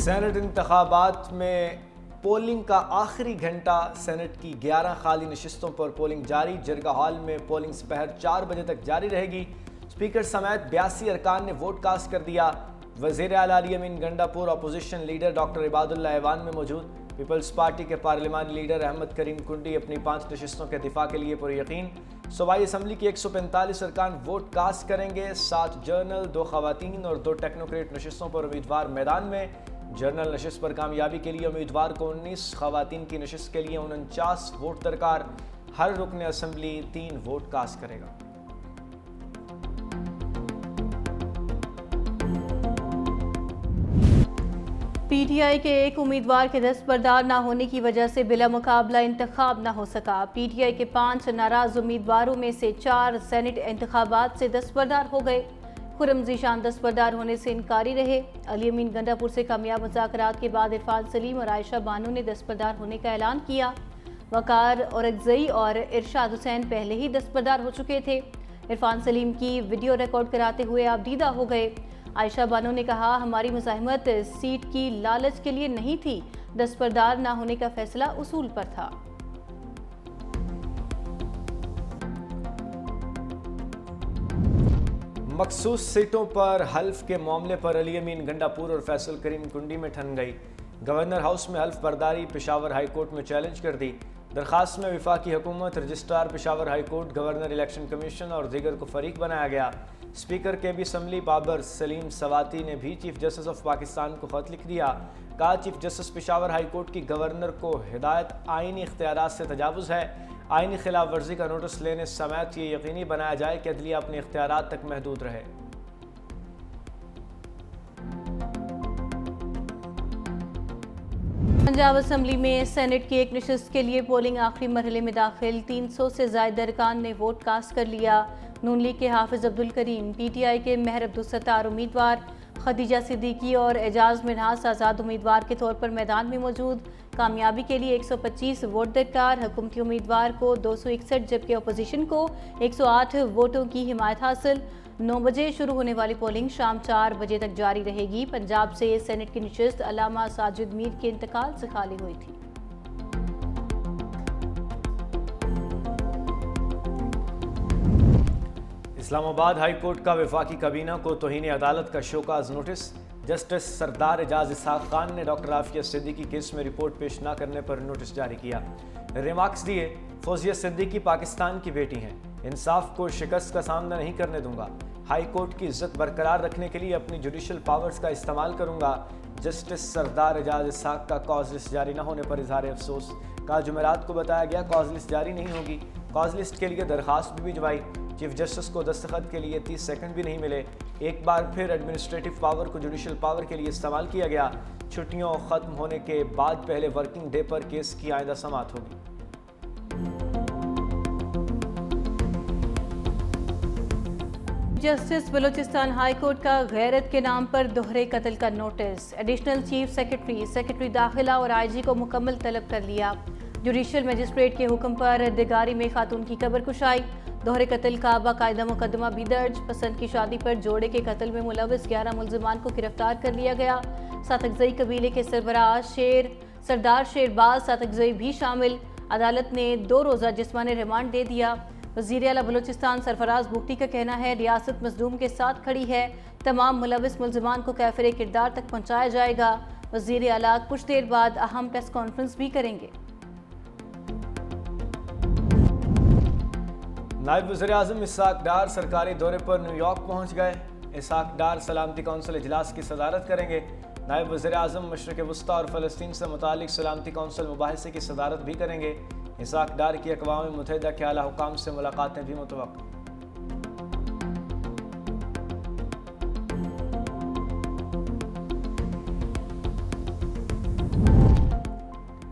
Saint انتخابات میں polling کا آخری گھنٹہ، سینٹ کی 11 خالی نشستوں پر پولنگ جاری۔ جرگہ ہال میں پولنگ سپہر 4 بجے تک جاری رہے گی۔ اسپیکر سمیت 82 ارکان نے ووٹ کاسٹ کر دیا۔ وزیر اعلیٰ علی امین گنڈاپور، اپوزیشن لیڈر ڈاکٹر عباد اللہ ایوان میں موجود۔ پیپلز پارٹی کے پارلیمانی لیڈر احمد کریم کنڈی اپنی 5 نشستوں کے دفاع کے لیے پر یقین۔ صوبائی اسمبلی کے 145 ارکان ووٹ کاسٹ کریں گے۔ 7 جنرل، 2 خواتین اور 2 ٹیکنوکریٹ نشستوں پر امیدوار میدان میں۔ جنرل نشست پر کامیابی کے لیے امیدوار کو 19، خواتین کی نشست کے لیے 49 ووٹ درکار۔ ہر رکن اسمبلی 3 ووٹ کاسٹ کرے گا۔ پی ٹی آئی کے ایک امیدوار کے دستبردار نہ ہونے کی وجہ سے بلا مقابلہ انتخاب نہ ہو سکا۔ پی ٹی آئی کے 5 ناراض امیدواروں میں سے 4 سینٹ انتخابات سے دستبردار ہو گئے۔ خرم ذیشان دستبردار ہونے سے انکاری رہے۔ علی امین گنڈاپور سے کامیاب مذاکرات کے بعد عرفان سلیم اور عائشہ بانو نے دستبردار ہونے کا اعلان کیا۔ وقار اورکزئی اور ارشاد حسین پہلے ہی دستبردار ہو چکے تھے۔ عرفان سلیم کی ویڈیو ریکارڈ کراتے ہوئے آپ دیدہ ہو گئے۔ عائشہ بانو نے کہا، ہماری مزاحمت سیٹ کی لالچ کے لیے نہیں تھی، دستبردار نہ ہونے کا فیصلہ اصول پر تھا۔ مخصوص سیٹوں پر حلف کے معاملے پر علی امین گنڈاپور اور فیصل کریم کنڈی میں ٹھن گئی۔ گورنر ہاؤس میں حلف برداری پشاور ہائی کورٹ میں چیلنج کر دی۔ درخواست میں وفاقی حکومت، registrar Peshawar high court, governor election commission اور دیگر کو فریق بنایا گیا۔ اسپیکر کے بی اسمبلی بابر سلیم سواتی نے بھی چیف جسٹس آف پاکستان کو خط لکھ دیا۔ کہا، chief justice Peshawar high court کی گورنر کو ہدایت آئینی اختیارات سے تجاوز ہے۔ آئینی خلاف ورزی کا نوٹس لینے سمیت یہ یقینی بنایا جائے کہ عدلیہ اپنے اختیارات تک محدود رہے۔ پنجاب اسمبلی میں سینٹ کی ایک نشست کے لیے پولنگ آخری مرحلے میں داخل۔ 300 سے زائد ارکان نے ووٹ کاسٹ کر لیا۔ نون لیگ کے حافظ عبدالکریم، پی ٹی آئی کے مہر عبدالستار امیدوار، خدیجہ صدیقی اور اعجاز منہاس آزاد امیدوار کے طور پر میدان میں موجود۔ کامیابی کے لیے 125 ووٹ درکار۔ حکومتی امیدوار کو 261 جبکہ اپوزیشن کو 108 ووٹوں کی حمایت حاصل۔ 9 بجے شروع ہونے والی پولنگ شام 4 بجے تک جاری رہے گی۔ پنجاب سے سینٹ کی نشست علامہ ساجد میر کے انتقال سے خالی ہوئی تھی۔ اسلام آباد ہائی کورٹ کا وفاقی کابینہ کو توہین عدالت کا شوکاز نوٹس۔ جسٹس سردار اعجاز اسحاق خان نے ڈاکٹر عافیہ صدیقی کیس میں رپورٹ پیش نہ کرنے پر نوٹس جاری کیا۔ ریمارکس دیے، فوزیہ صدیقی پاکستان کی بیٹی ہیں، انصاف کو شکست کا سامنا نہیں کرنے دوں گا۔ ہائی کورٹ کی عزت برقرار رکھنے کے لیے اپنی جوڈیشل پاورز کا استعمال کروں گا۔ جسٹس سردار اعجاز اسحاق کا کاز لسٹ جاری نہ ہونے پر اظہار افسوس۔ کل جمعرات کو بتایا گیا کاز لسٹ جاری نہیں ہوگی۔ کاز لسٹ کے لیے درخواست بھی بھجوائی۔ چیف جسٹس کو دستخط کے لیے 30 سیکنڈ بھی نہیں ملے۔ ایک بار پھر ایڈمنسٹریٹو پاور کو جوڈیشل پاور کے لیے استعمال کیا گیا۔ چھٹیوں ختم ہونے کے بعد پہلے ورکنگ ڈے پر کیس کی آئندہ سماعت ہوگی۔ جسٹس بلوچستان ہائی کورٹ کا غیرت کے نام پر دوہرے قتل کا نوٹس۔ ایڈیشنل چیف سیکرٹری داخلہ اور آئی جی کو مکمل طلب کر لیا۔ جوڈیشل مجسٹریٹ کے حکم پر دگاری میں خاتون کی قبر کشائی۔ دوہرے قتل کا باقاعدہ مقدمہ بھی درج۔ پسند کی شادی پر جوڑے کے قتل میں ملوث 11 ملزمان کو گرفتار کر لیا گیا۔ ساتھکزئی قبیلے کے سربراہ سردار شیرباز ساتھکزئی بھی شامل۔ عدالت نے 2 روزہ جسمانی ریمانڈ دے دیا۔ وزیر اعلیٰ بلوچستان سرفراز بگٹی کا کہنا ہے، ریاست مظلوم کے ساتھ کھڑی ہے، تمام ملوث ملزمان کو کیفر کردار تک پہنچایا جائے گا۔ وزیر اعلیٰ کچھ دیر بعد اہم پریس کانفرنس بھی کریں گے۔ نائب وزیر اعظم اسحاق ڈار سرکاری دورے پر نیو یارک پہنچ گئے۔ اسحاق ڈار سلامتی کونسل اجلاس کی صدارت کریں گے۔ نائب وزیر اعظم مشرق وسطیٰ اور فلسطین سے متعلق سلامتی کونسل مباحثے کی صدارت بھی کریں گے۔ اسحاق ڈار کی اقوام متحدہ کے اعلیٰ حکام سے ملاقاتیں بھی متوقع۔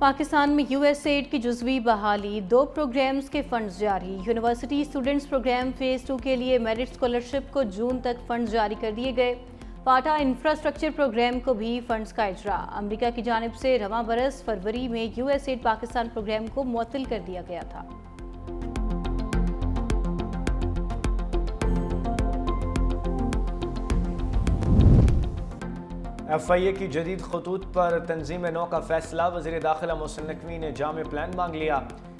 پاکستان میں یو ایس ایڈ کی جزوی بحالی، 2 پروگرامز کے فنڈز جاری۔ یونیورسٹی اسٹوڈنٹس پروگرام فیز 2 کے لیے میرٹ اسکالرشپ کو جون تک فنڈز جاری کر دیے گئے۔ پاٹا انفراسٹرکچر پروگرام کو بھی فنڈز کا اجرا۔ امریکہ کی جانب سے رواں برس فروری میں USAID Pakistan programme کو معطل کر دیا گیا تھا۔ FIA کی جدید خطوط پر تنظیم نو کا فیصلہ، وزیر داخلہ محسن نقوی نے جامع پلان مانگ لیا۔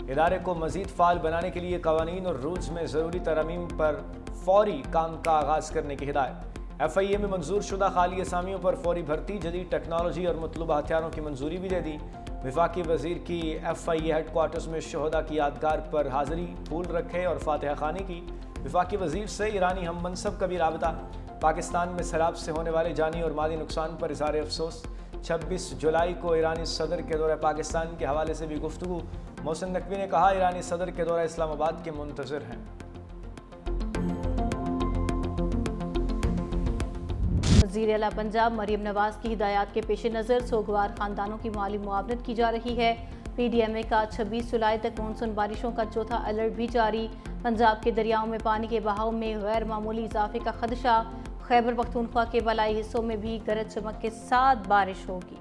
ادارے کو مزید فعال بنانے کے لیے قوانین اور رولز میں ضروری ترامیم پر فوری کام کا آغاز کرنے کی ہدایت۔ FIA میں منظور شدہ خالی اسامیوں پر فوری بھرتی، جدید ٹیکنالوجی اور مطلوبہ ہتھیاروں کی منظوری بھی دے دی۔ وفاقی وزیر کی FIA ہیڈ کوارٹرز میں شہداء کی یادگار پر حاضری، پھول رکھے اور فاتحہ خوانی کی۔ وفاقی وزیر سے ایرانی ہم منصب کا بھی رابطہ۔ پاکستان میں سیلاب سے ہونے والے جانی اور مالی نقصان پر اظہار افسوس۔ 26 جولائی کو ایرانی صدر کے دورہ پاکستان کے حوالے سے بھی گفتگو۔ محسن نقوی نے کہا ایرانی صدر کے دورہ اسلام آباد کے منتظر ہیں۔ وزیر اعلیٰ پنجاب مریم نواز کی ہدایات کے پیش نظر سوگوار خاندانوں کی مالی معاونت کی جا رہی ہے۔ PDMA کا 26 جولائی تک مونسون بارشوں کا چوتھا الرٹ بھی جاری۔ پنجاب کے دریاؤں میں پانی کے بہاؤ میں غیر معمولی اضافے کا خدشہ۔ خیبر پختونخوا کے بالائی حصوں میں بھی گرج چمک کے ساتھ بارش ہوگی۔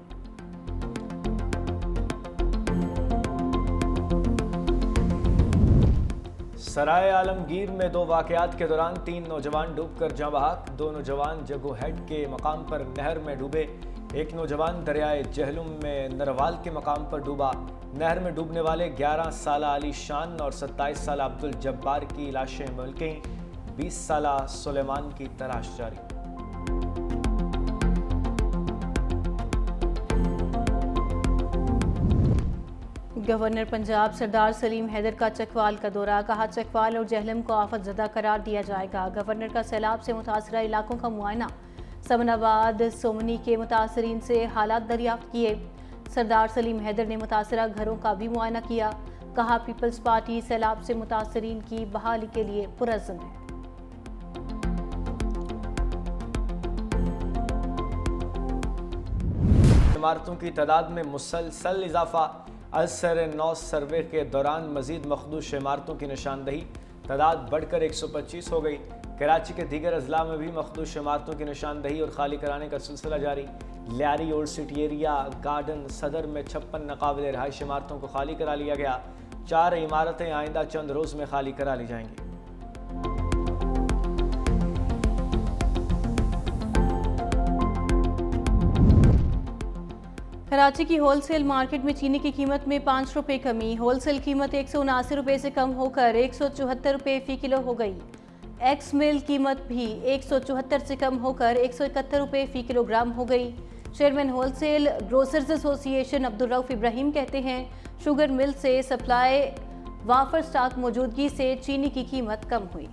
سرائے عالمگیر میں 2 واقعات کے دوران 3 نوجوان ڈوب کر جاں بحق۔ 2 نوجوان جگو ہیڈ کے مقام پر نہر میں ڈوبے۔ ایک نوجوان دریائے جہلم میں نروال کے مقام پر ڈوبا۔ نہر میں ڈوبنے والے 11 سالہ علی شان اور 27 سالہ عبد الجبار کی لاشیں ملکیں، 20 سالہ سلیمان کی تلاش جاری۔ گورنر پنجاب سردار سلیم حیدر کا چکوال کا دورہ، کہا چکوال اور جہلم کو آفت زدہ قرار دیا جائے گا۔ گورنر کا سیلاب سے متاثرہ علاقوں کا معائنہ، سمن آباد سومنی کے متاثرین سے حالات دریافت کیے۔ سردار سلیم حیدر نے متاثرہ گھروں کا بھی معائنہ کیا، کہا پیپلز پارٹی سیلاب سے متاثرین کی بحالی کے لیے پرعزم ہے۔ عمارتوں کی تعداد میں مسلسل اضافہ، اثر نو سروے کے دوران مزید مخدوش عمارتوں کی نشاندہی، تعداد بڑھ کر 125 ہو گئی۔ کراچی کے دیگر اضلاع میں بھی مخدوش عمارتوں کی نشاندہی اور خالی کرانے کا سلسلہ جاری۔ Lyari old city area, garden صدر میں 56 ناقابل رہائش عمارتوں کو خالی کرا لیا گیا۔ 4 عمارتیں آئندہ چند روز میں خالی کرا لی جائیں گی۔ کراچی کی ہول سیل مارکیٹ میں چینی کی قیمت میں 5 روپے کمی، ہول سیل قیمت 179 روپے سے کم ہو کر 174 روپے فی کلو ہو گئی۔ ایکس میل قیمت بھی 174 سے کم ہو کر 171 روپے فی کلو گرام ہو گئی۔ چیئرمین ہول سیل گروسرز ایسوسی ایشن عبدالرؤف ابراہیم کہتے ہیں شوگر مل سے سپلائی وافر سٹاک موجودگی سے چینی کی قیمت کم ہوئی۔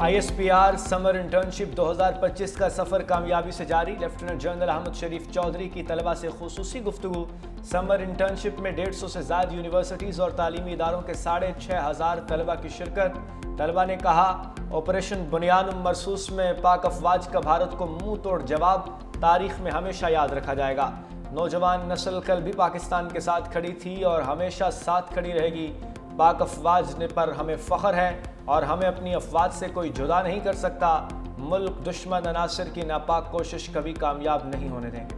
ISPR سمر انٹرنشپ 2025 کا سفر کامیابی سے جاری، لیفٹیننٹ جنرل احمد شریف چودھری کی طلبہ سے خصوصی گفتگو۔ سمر انٹرنشپ میں 150 سے زائد یونیورسٹیز اور تعلیمی اداروں کے 6500 طلبہ کی شرکت۔ طلبہ نے کہا آپریشن بنیان مرصوص میں پاک افواج کا بھارت کو منہ توڑ جواب تاریخ میں ہمیشہ یاد رکھا جائے گا۔ نوجوان نسل کل بھی پاکستان کے ساتھ کھڑی تھی اور ہمیشہ ساتھ کھڑی رہے گی۔ پاک افواج پر ہمیں فخر ہے اور ہمیں اپنی افواج سے کوئی جدا نہیں کر سکتا۔ ملک دشمن عناصر کی ناپاک کوشش کبھی کامیاب نہیں ہونے دیں گے۔